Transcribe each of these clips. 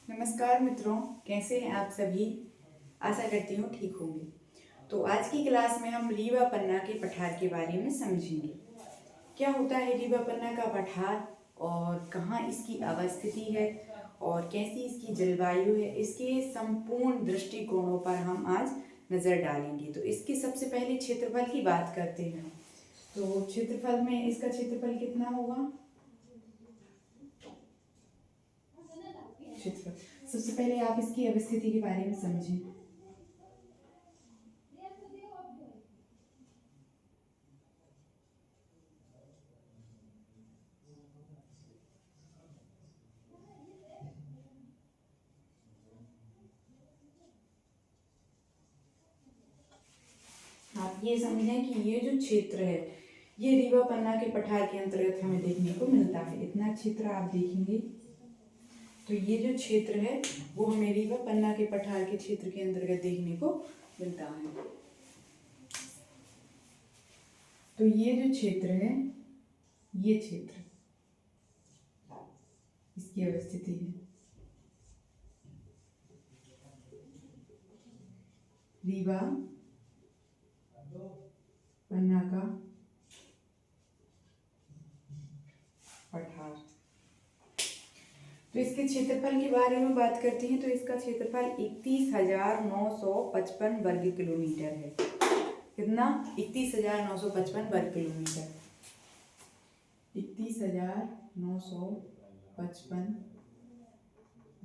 नमस्कार मित्रों, कैसे हैं आप सभी। आशा करती हूँ ठीक होंगे। तो आज की क्लास में हम रीवा पन्ना के पठार के बारे में समझेंगे। क्या होता है रीवा पन्ना का पठार और कहाँ इसकी अवस्थिति है और कैसी इसकी जलवायु है, इसके संपूर्ण दृष्टिकोणों पर हम आज नज़र डालेंगे। तो इसके सबसे पहले क्षेत्रफल की बात करते हैं। तो क्षेत्रफल में इसका क्षेत्रफल कितना होगा? क्षेत्रफल सबसे पहले आप इसकी अवस्थिति के बारे में समझें। आप ये समझें कि ये जो क्षेत्र है ये रीवा पन्ना के पठार के अंतर्गत हमें देखने को मिलता है। इतना क्षेत्र आप देखेंगे तो ये जो क्षेत्र है वो हमें रीवा पन्ना के पठार के क्षेत्र के अंतर्गत देखने को मिलता है। तो ये जो क्षेत्र है ये क्षेत्र इसकी अवस्थिति है रीवा पन्ना का पठार। तो इसके क्षेत्रफल के बारे में बात करते हैं तो इसका क्षेत्रफल 31,955 वर्ग किलोमीटर है। कितना? 31,955 वर्ग किलोमीटर। 31,955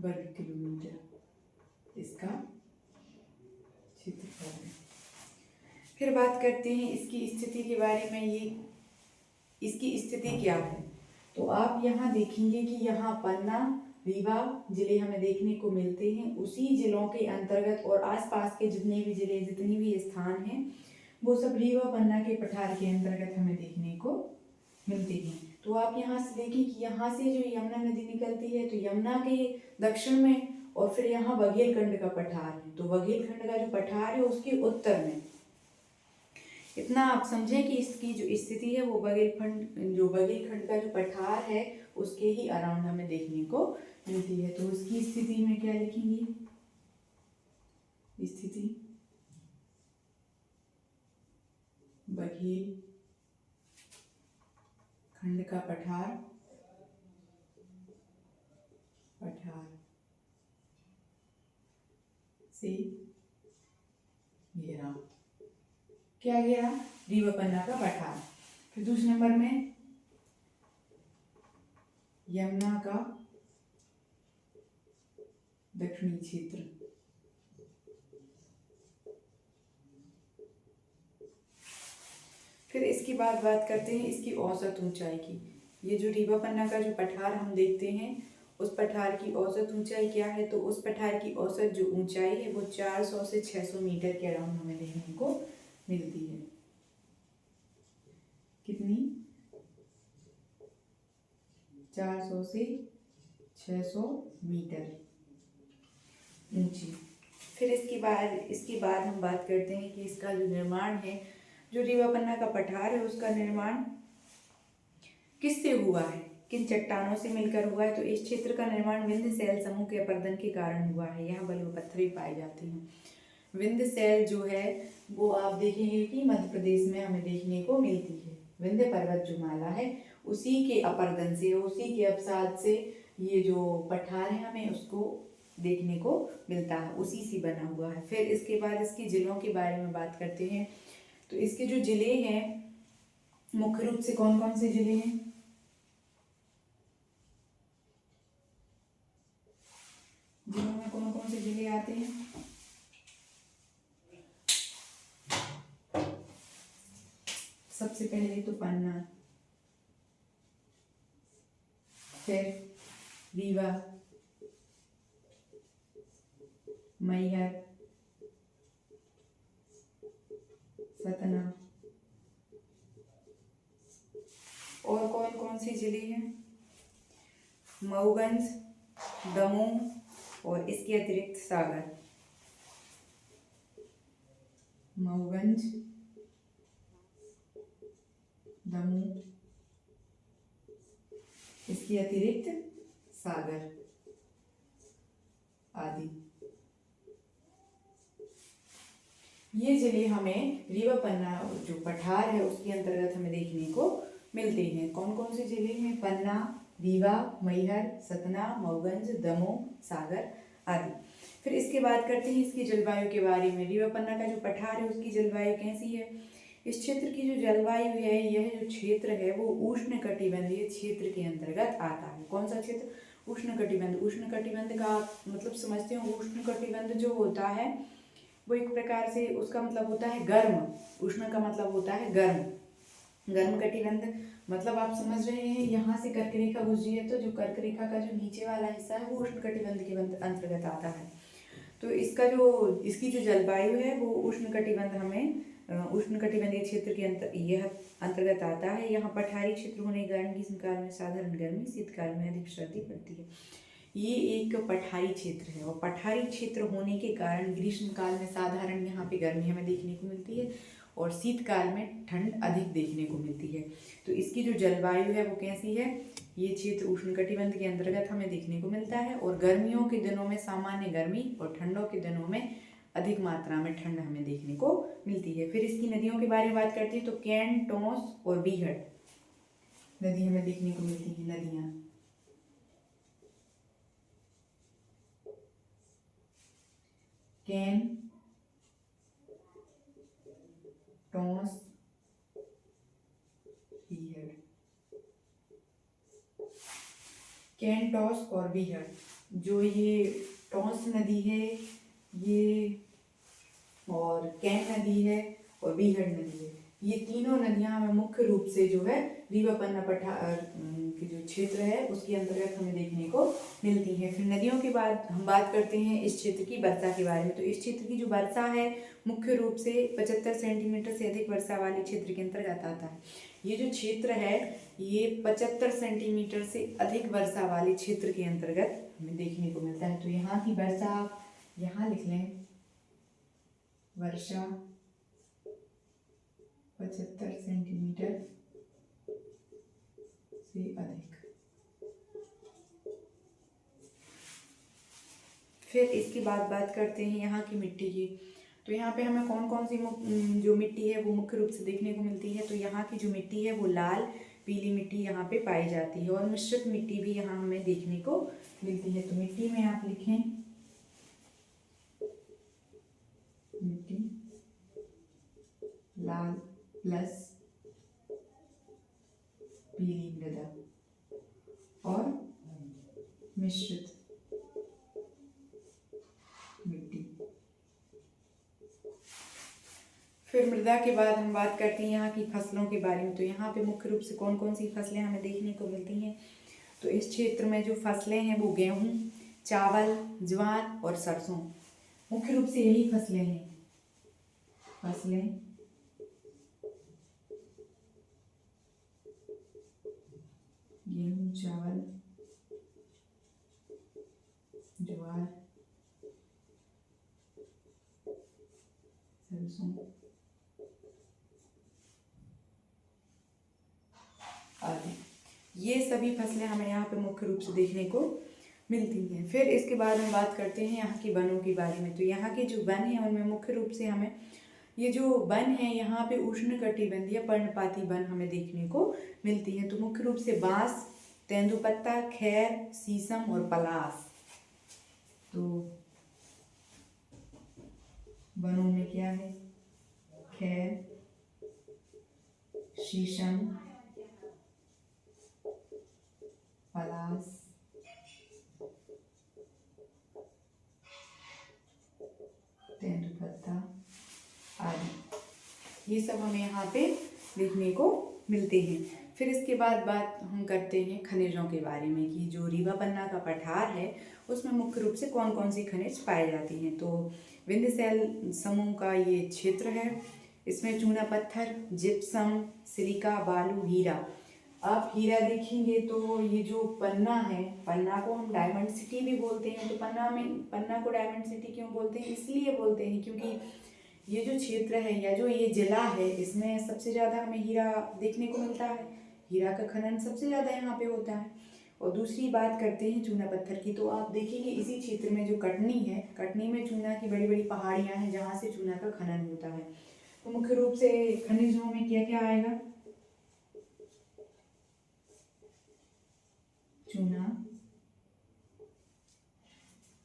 वर्ग किलोमीटर इसका क्षेत्रफल है। फिर बात करते हैं इसकी स्थिति के बारे में। ये इसकी स्थिति क्या है? तो आप यहाँ देखेंगे कि यहाँ पन्ना रीवा जिले हमें देखने को मिलते हैं। उसी जिलों के अंतर्गत और आसपास के जितने भी जिले जितनी भी स्थान हैं वो सब रीवा पन्ना के पठार के अंतर्गत हमें देखने को मिलते हैं। तो आप यहाँ से देखिए कि यहाँ से जो यमुना नदी निकलती है तो यमुना के दक्षिण में और फिर यहाँ बघेलखंड का पठार है। तो बघेलखंड का जो पठार है उसके उत्तर में। इतना आप समझें कि इसकी जो स्थिति है वो बघेलखंड का जो पठार है उसके ही अराउंड हमें देखने को मिलती है। तो उसकी स्थिति में क्या लिखेंगे? स्थिति बघेलखंड का पठार से घेरा। क्या घेरा? रीवा पन्ना का पठार। फिर दूसरे नंबर में यमुना का दक्षिणी क्षेत्र। फिर इसके बाद बात करते हैं इसकी औसत ऊंचाई की। ये जो रीवा पन्ना का जो पठार हम देखते हैं उस पठार की औसत ऊंचाई क्या है? तो उस पठार की औसत जो ऊंचाई है वो 400 से 600 मीटर के अराउंड हमें देखने को मिलती है। कितनी? 400 से 600 मीटर ऊंची। फिर इसके बाद हम बात करते हैं कि इसका जो निर्माण है, जो रीवा पन्ना का पठार है उसका निर्माण किससे हुआ है, किन चट्टानों से मिलकर हुआ है? तो इस क्षेत्र का निर्माण विंध्य शैल समूह के अपरदन के कारण हुआ है। यहाँ बलुआ पत्थर पाए जाते हैं। विंध्य शैल जो है वो आप देखेंगे कि मध्य प्रदेश में हमें देखने को मिलती है। विंध्य पर्वत जो माला है उसी के अपरदन से, उसी के अवसाद से ये जो पठार है हमें उसको देखने को मिलता है, उसी से बना हुआ है। फिर इसके बाद इसके जिलों के बारे में बात करते हैं। तो इसके जो जिले हैं मुख्य रूप से कौन कौन से जिले हैं? जिलों में कौन कौन से जिले आते हैं? सबसे पहले तो पन्ना, फिर रीवा, मैहर, सतना। और कौन कौन से जिले हैं? मऊगंज, दमोह और इसके अतिरिक्त सागर। मऊगंज, दमोह, इसके अतिरिक्त सागर। आदि। ये जिले हमें रीवा पन्ना जो पठार है उसके अंतर्गत हमें देखने को मिलते हैं। कौन कौन से जिले हैं? पन्ना, रीवा, मैहर, सतना, मऊगंज, दमोह, सागर आदि। फिर इसके बाद करते हैं इसकी जलवायु के बारे में। रीवा पन्ना का जो पठार है उसकी जलवायु कैसी है? इस क्षेत्र की जो जलवायु है, यह जो क्षेत्र है वो उष्ण कटिबंधीय क्षेत्र के अंतर्गत आता है। कौन सा क्षेत्र? उष्ण कटिबंध। उष्ण कटिबंध का मतलब समझते हो, उष्ण कटिबंध जो होता है वो एक प्रकार से उसका मतलब होता है गर्म। उष्ण का मतलब होता है गर्म। गर्म कटिबंध मतलब आप समझ रहे हैं, यहाँ से कर्क रेखा गुजरी है तो जो कर्क रेखा का जो नीचे वाला हिस्सा है वो उष्ण कटिबंध के अंतर्गत आता है। तो इसकी जो जलवायु है वो उष्ण कटिबंध हमें उष्ण कटिबंधीय क्षेत्र के यह अंतर्गत आता है। यहाँ पठारी क्षेत्र होने के कारण ग्रीष्मकाल में साधारण गर्मी, शीतकाल में अधिक सर्दी पड़ती है। ये एक पठारी क्षेत्र है और पठारी क्षेत्र होने के कारण ग्रीष्मकाल में साधारण यहाँ पे गर्मी हमें देखने को मिलती है और शीतकाल में ठंड अधिक देखने को मिलती है। तो इसकी जो जलवायु है वो कैसी है? ये क्षेत्र उष्णकटिबंध के अंतर्गत हमें देखने को मिलता है और गर्मियों के दिनों में सामान्य गर्मी और ठंडों के दिनों में अधिक मात्रा में ठंड हमें देखने को मिलती है। फिर इसकी नदियों के बारे में बात करते हैं तो कैन, टोंस और बीहड़ नदी हमें देखने को मिलती है। नदियाँ कैन, टोंस, बीहड़। कैन, टोंस और बीहड़। जो ये टोंस नदी है ये, और कैन नदी है और बीहड़ नदी है, ये तीनों नदियां हमें मुख्य रूप से जो है रीवा पन्ना पठार की जो क्षेत्र है उसके अंतर्गत हमें देखने को मिलती है। फिर नदियों के बाद हम बात करते हैं इस क्षेत्र की वर्षा के बारे में। तो इस क्षेत्र की जो वर्षा है मुख्य रूप से 75 सेंटीमीटर से अधिक वर्षा वाले क्षेत्र के अंतर्गत आता है। ये जो क्षेत्र है ये 75 सेंटीमीटर से अधिक वर्षा वाले क्षेत्र के अंतर्गत हमें देखने को मिलता है। तो यहाँ की वर्षा यहाँ लिख लें, वर्षा 75 सेंटीमीटर से अधिक। फिर इसके बाद बात करते हैं यहाँ की मिट्टी की। तो यहाँ पे हमें कौन कौन सी जो मिट्टी है वो मुख्य रूप से देखने को मिलती है। तो यहाँ की जो मिट्टी है वो लाल पीली मिट्टी यहाँ पे पाई जाती है और मिश्रित मिट्टी भी यहाँ हमें देखने को मिलती है। तो मिट्टी में आप लिखें मिट्टी लाल प्लस पीली मृदा और मिश्रित मिट्टी। फिर मृदा के बाद हम बात करते हैं यहाँ की फसलों के बारे में। तो यहाँ पे मुख्य रूप से कौन कौन सी फसलें हमें देखने को मिलती हैं। तो इस क्षेत्र में जो फसलें हैं वो गेहूँ, चावल, ज्वार और सरसों, मुख्य रूप से यही फसलें हैं। फसलें गेहूँ, चावल, ज्वार, सरसों आदि, ये सभी फसलें हमें यहाँ पे मुख्य रूप से देखने को मिलती हैं। फिर इसके बाद हम बात करते हैं यहाँ की वनों के बारे में। तो यहाँ के जो वन हैं उनमें मुख्य रूप से हमें ये जो वन है यहाँ पे उष्णकटिबंधीय पर्णपाती वन हमें देखने को मिलती है। तो मुख्य रूप से बांस, तेंदुपत्ता, खैर, शीशम और पलास। तो वनों में क्या है? खैर, शीशम, पलास, तेंदुपत्ता आदि, ये सब हमें यहाँ पे देखने को मिलते हैं। फिर इसके बाद बात हम करते हैं खनिजों के बारे में कि जो रीवा पन्ना का पठार है उसमें मुख्य रूप से कौन कौन सी खनिज पाए जाती हैं। तो विंध्यशैल समूह का ये क्षेत्र है, इसमें चूना पत्थर, जिप्सम, सिलिका, बालू, हीरा। आप हीरा देखेंगे तो ये जो पन्ना है, पन्ना को हम डायमंड सिटी भी बोलते हैं। तो पन्ना को डायमंड सिटी क्यों बोलते हैं? इसलिए बोलते हैं क्योंकि ये जो क्षेत्र है या जो ये जिला है इसमें सबसे ज़्यादा हमें हीरा देखने को मिलता है। हीरा का खनन सबसे ज़्यादा यहाँ पे होता है और दूसरी बात करते हैं चूना पत्थर की। तो आप देखेंगे इसी क्षेत्र में जो कटनी है, कटनी में चूना की बड़ी बड़ी पहाड़ियाँ हैं जहाँ से चूना का खनन होता है। तो मुख्य रूप से खनिजों में क्या क्या आएगा? चूना,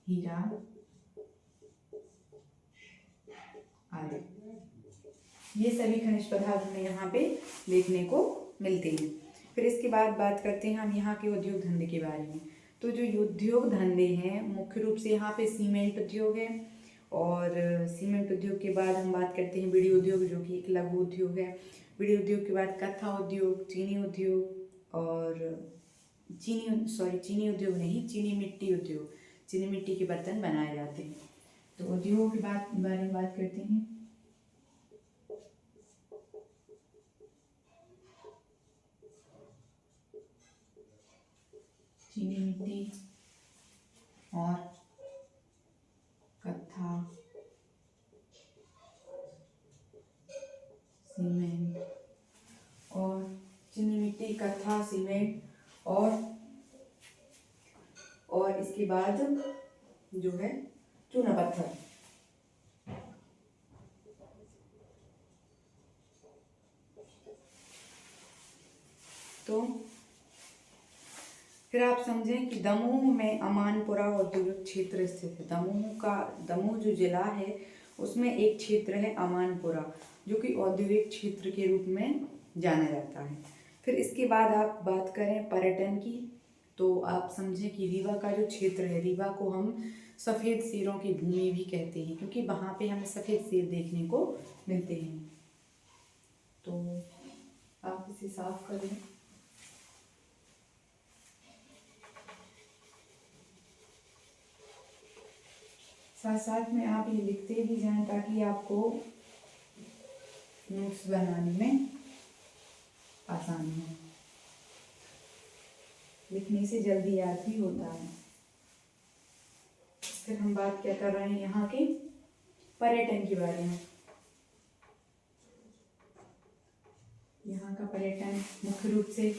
हीरा आदि, ये सभी खनिज पदार्थ हमें यहाँ पे देखने को मिलते हैं। फिर इसके बाद बात करते हैं हम यहाँ के उद्योग धंधे के बारे में। तो जो उद्योग धंधे हैं मुख्य रूप से यहाँ पे सीमेंट उद्योग है, और सीमेंट उद्योग के बाद हम बात करते हैं बीड़ी उद्योग, जो कि एक लघु उद्योग है। बीड़ी उद्योग के बाद कत्था उद्योग, चीनी उद्योग और चीनी उद्योग नहीं, चीनी मिट्टी उद्योग, चीनी मिट्टी के बर्तन बनाए जाते हैं। तो उद्योगों के बारे में बात करते हैं। चीनी मिट्टी और कत्था, सीमेंट, और चीनी मिट्टी, कत्था, सीमेंट और इसके बाद जो है चूना पत्थर। तो फिर आप समझें कि दमोह में अमानपुरा औद्योगिक क्षेत्र स्थित है। दमोह जो जिला है उसमें एक क्षेत्र है अमानपुरा, जो कि औद्योगिक क्षेत्र के रूप में जाना जाता है। फिर इसके बाद आप बात करें पर्यटन की, तो आप समझें कि रीवा का जो क्षेत्र है, रीवा को हम सफ़ेद शेरों की भूमि भी कहते हैं, क्योंकि वहाँ पे हमें सफ़ेद शेर देखने को मिलते हैं। तो आप इसे साफ कर लें। साथ साथ में आप ये लिखते भी जाएं ताकि आपको नोट्स बनाने में आसानी हो। लिखने से जल्दी याद भी होता है। फिर हम बात क्या कर रहे हैं यहाँ के पर्यटन के बारे में। यहाँ का पर्यटन मुख्य रूप से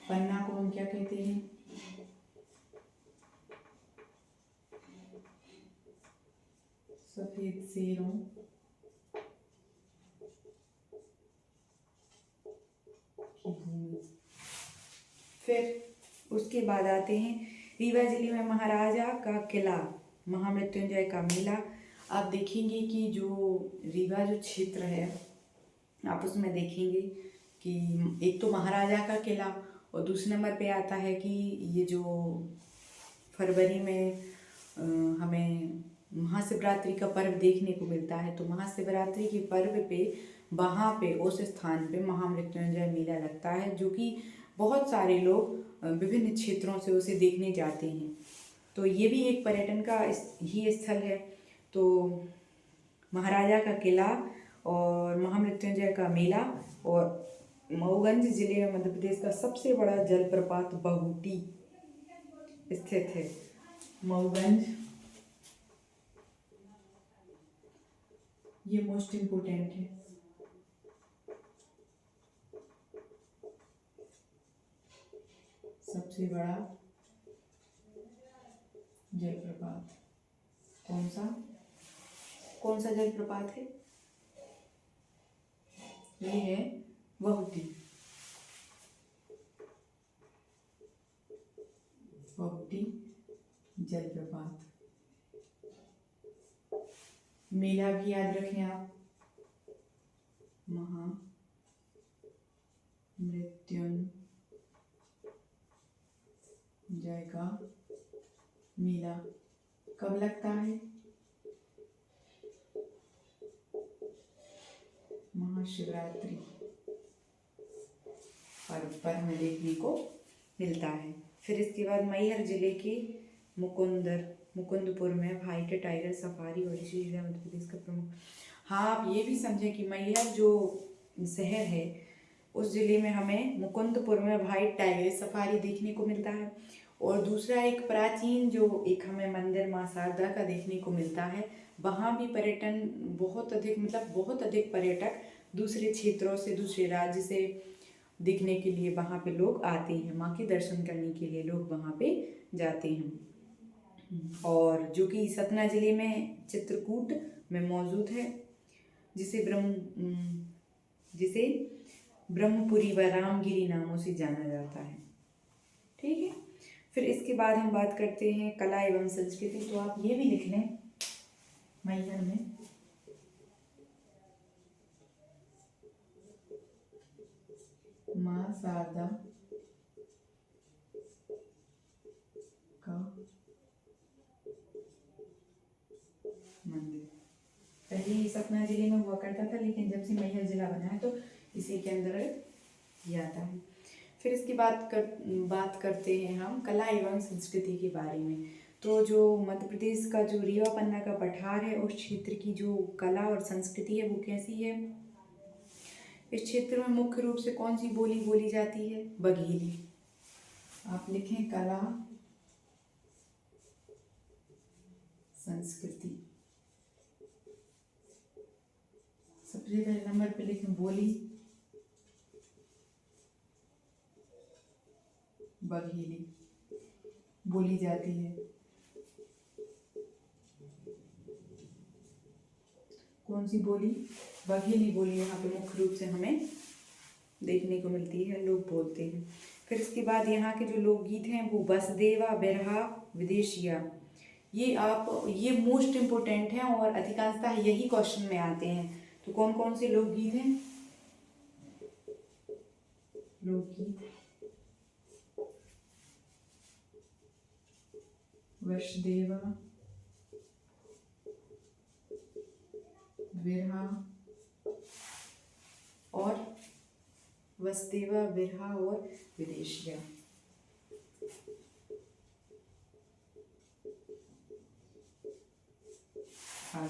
पन्ना को हम क्या कहते हैं? सफेद शेरों की भूमि। फिर उसके बाद आते हैं रीवा जिले में महाराजा का किला, महामृत्युंजय का मेला। आप देखेंगे कि जो रीवा जो क्षेत्र है आप उसमें देखेंगे कि एक तो महाराजा का किला, और दूसरे नंबर पे आता है कि ये जो फरवरी में हमें महाशिवरात्रि का पर्व देखने को मिलता है। तो महाशिवरात्रि के पर्व पे वहाँ पे उस स्थान पे महामृत्युंजय मेला लगता है, जो कि बहुत सारे लोग विभिन्न क्षेत्रों से उसे देखने जाते हैं। तो ये भी एक पर्यटन का ही स्थल है। तो महाराजा का किला और महामृत्युंजय का मेला, और मऊगंज जिले में मध्य प्रदेश का सबसे बड़ा जलप्रपात बहुटी स्थित है। मऊगंज, ये मोस्ट इम्पोर्टेंट है। सबसे बड़ा जलप्रपात कौन सा जलप्रपात है? ये है बहुटी जलप्रपात। मेला भी याद रखें आप, महामृत्युंजय का मेला कब लगता है? महाशिवरात्रि पर्व पर हमें देखने को मिलता है। फिर इसके बाद मैहर जिले के मुकुंदपुर में व्हाइट टाइगर सफारी और ऋषि जिला मध्य प्रदेश का प्रमुख। हाँ, आप ये भी समझें कि मैहर जो शहर है उस जिले में हमें मुकुंदपुर में व्हाइट टाइगर सफारी देखने को मिलता है। और दूसरा एक प्राचीन जो एक हमें मंदिर माँ शारदा का देखने को मिलता है, वहाँ भी पर्यटन बहुत अधिक पर्यटक दूसरे क्षेत्रों से, दूसरे राज्य से देखने के लिए वहाँ पे लोग आते हैं, माँ के दर्शन करने के लिए लोग वहाँ पे जाते हैं। और जो कि सतना जिले में चित्रकूट में मौजूद है, जिसे ब्रह्मपुरी व रामगिरी नामों से जाना जाता है। ठीक है, फिर इसके बाद हम बात करते हैं कला एवं संस्कृति। तो आप ये भी लिख लें मैहर में माँ शारदा का मंदिर। पहले ये सतना जिले में हुआ करता था, लेकिन जब से मैहर जिला बना है तो इसी के अंदर ये आता है। फिर इसकी बात करते हैं हम कला एवं संस्कृति के बारे में। तो जो मध्य प्रदेश का जो रीवा पन्ना का पठार है, उस क्षेत्र की जो कला और संस्कृति है वो कैसी है? इस क्षेत्र में मुख्य रूप से कौन सी बोली बोली जाती है? बघेली। आप लिखें कला संस्कृति। सबसे पहले नंबर पे लिखें बोली, बघेली बोली जाती है। कौन सी बोली? बघेली बोली यहाँ पे मुख्य रूप से हमें देखने को मिलती है, लोग बोलते हैं। फिर इसके बाद यहाँ के जो लोकगीत हैं वो वसुदेवा, बिरहा, विदेशिया, ये मोस्ट इम्पोर्टेंट हैं और अधिकांशतः यही क्वेश्चन में आते हैं। तो कौन कौन से लोकगीत हैं? लोकगीत वसुदेवा, बिरहा और वसुदेवा, बिरहा और विदेशिया। हाँ,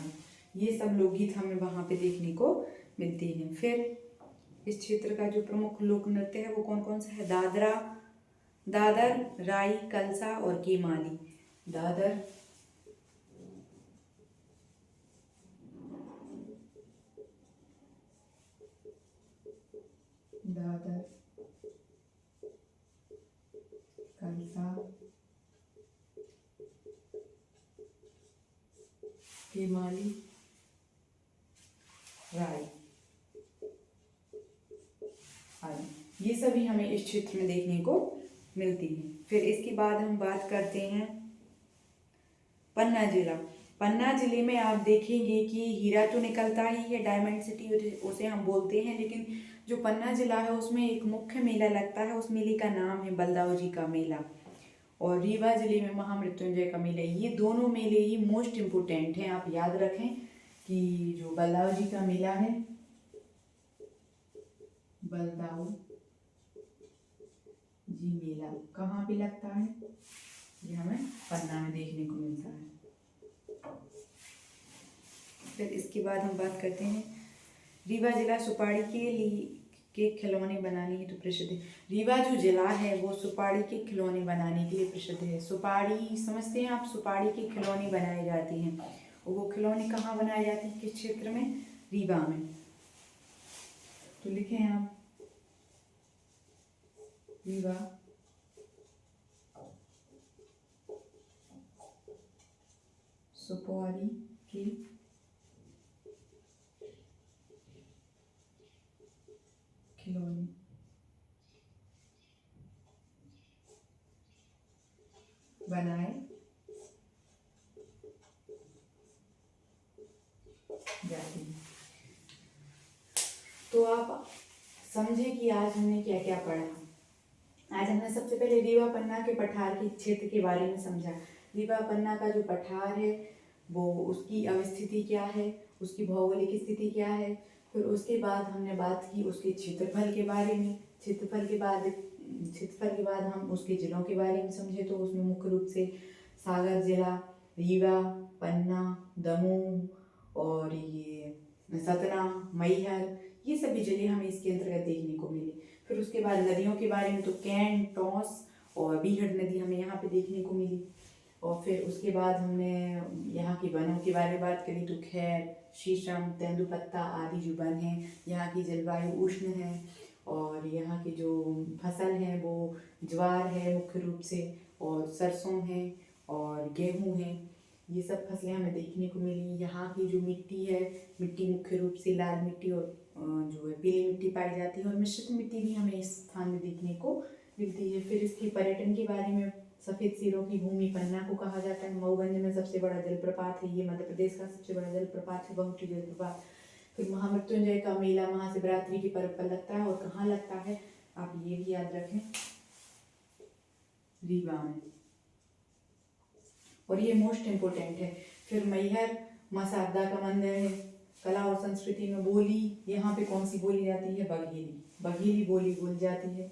ये सब लोकगीत हमें वहाँ पे देखने को मिलते हैं। फिर इस क्षेत्र का जो प्रमुख लोक नृत्य है वो कौन कौन सा है? दादर, राई, कलसा और केमाली। दादर, कलसा, केमाली, राई आदि, ये सभी हमें इस क्षेत्र में देखने को मिलती है। फिर इसके बाद हम बात करते हैं पन्ना जिला। पन्ना जिले में आप देखेंगे कि हीरा तो निकलता ही है, डायमंड सिटी उसे हम बोलते हैं, लेकिन जो पन्ना जिला है उसमें एक मुख्य मेला लगता है, उस मेले का नाम है बलदाऊ जी का मेला। और रीवा जिले में महामृत्युंजय का मेला। ये दोनों मेले ही मोस्ट इम्पोर्टेंट हैं, आप याद रखें कि जो बलदाऊ जी का मेला है, बलदाऊ जी मेला कहाँ पे लगता है? ये हमें पन्ना में देखने को मिलता है। फिर इसके बाद हम बात करते हैं रीवा जिला सुपारी के खिलौने बनाने हेतु तो प्रसिद्ध है। रीवा जो जिला है वो सुपारी के खिलौने बनाने के लिए प्रसिद्ध है। सुपारी समझते हैं आप? सुपारी के खिलौने बनाए जाते हैं, और वो खिलौने कहाँ बनाए जाते हैं? किस क्षेत्र में? रीवा में। तो लिखें आप रीवा सुपारी के खिलौने बनाए जाते हैं। तो आप समझे कि आज हमने क्या क्या पढ़ा। आज हमने सबसे पहले रीवा पन्ना के पठार के क्षेत्र के बारे में समझा। रीवा पन्ना का जो पठार है वो उसकी अवस्थिति क्या है, उसकी भौगोलिक स्थिति क्या है। फिर उसके बाद हमने बात की उसके क्षेत्रफल के बारे में। क्षेत्रफल के बाद हम उसके जिलों के बारे में समझे। तो उसमें मुख्य रूप से सागर जिला, रीवा, पन्ना, दमोह और ये सतना, मैहर, ये सभी जिले हमें इसके अंतर्गत देखने को मिले। फिर उसके बाद नदियों के बारे में तो कैंट, टॉस और बीहड़ नदी हमें यहाँ पे देखने को मिली। और फिर उसके बाद हमने यहाँ के वनों के बारे में बात करी। तो खैर, शीशम, तेंदुपत्ता आदि जो वन हैं, यहाँ की जलवायु उष्ण है और यहाँ की जो फसल है वो ज्वार है मुख्य रूप से, और सरसों है और गेहूँ है। ये सब फसलें हमें देखने को मिली। यहाँ की जो मिट्टी है, मिट्टी मुख्य रूप से लाल मिट्टी और जो है पीली मिट्टी पाई जाती है, और मिश्रित मिट्टी भी हमें इस स्थान में देखने को मिलती है। फिर इसके पर्यटन के बारे में, सफ़ेद सिरों की भूमि पन्ना को कहा जाता है। मऊगंज में सबसे बड़ा जलप्रपात है, ये मध्य प्रदेश का सबसे बड़ा जलप्रपात है, बहुटी जलप्रपात। फिर महामृत्युंजय का मेला महाशिवरात्रि के पर्व पर लगता है, और कहाँ लगता है आप ये भी याद रखें, रीवा में, और ये मोस्ट इम्पोर्टेंट है। फिर मैहर माँ शारदा का मंदिर है। कला और संस्कृति में बोली, यहाँ पे कौन सी बोली जाती है, बघेली, बघेली बोली बोली जाती है।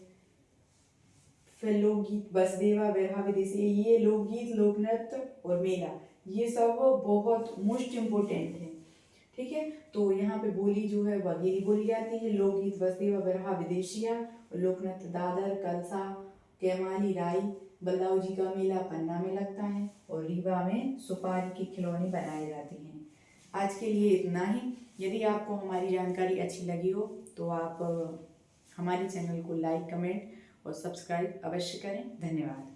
फिर लोकगीत बसदेवा बिरहा विदेशी, ये लोकगीत लोक नृत्य और मेला, ये सब बहुत मोस्ट इम्पोर्टेंट है। ठीक है, तो यहाँ पे बोली जो है बघेली बोली जाती है, लोकगीत बसदेवा बिरहा विदेशिया, लोक नृत्य दादर, कलसा, कैमाली, राई, बल्लाऊ जी का मेला पन्ना में लगता है, और रीवा में सुपारी के खिलौने बनाए जाते हैं। आज के लिए इतना ही। यदि आपको हमारी जानकारी अच्छी लगी हो तो आप हमारे चैनल को लाइक, कमेंट और सब्सक्राइब अवश्य करें। धन्यवाद।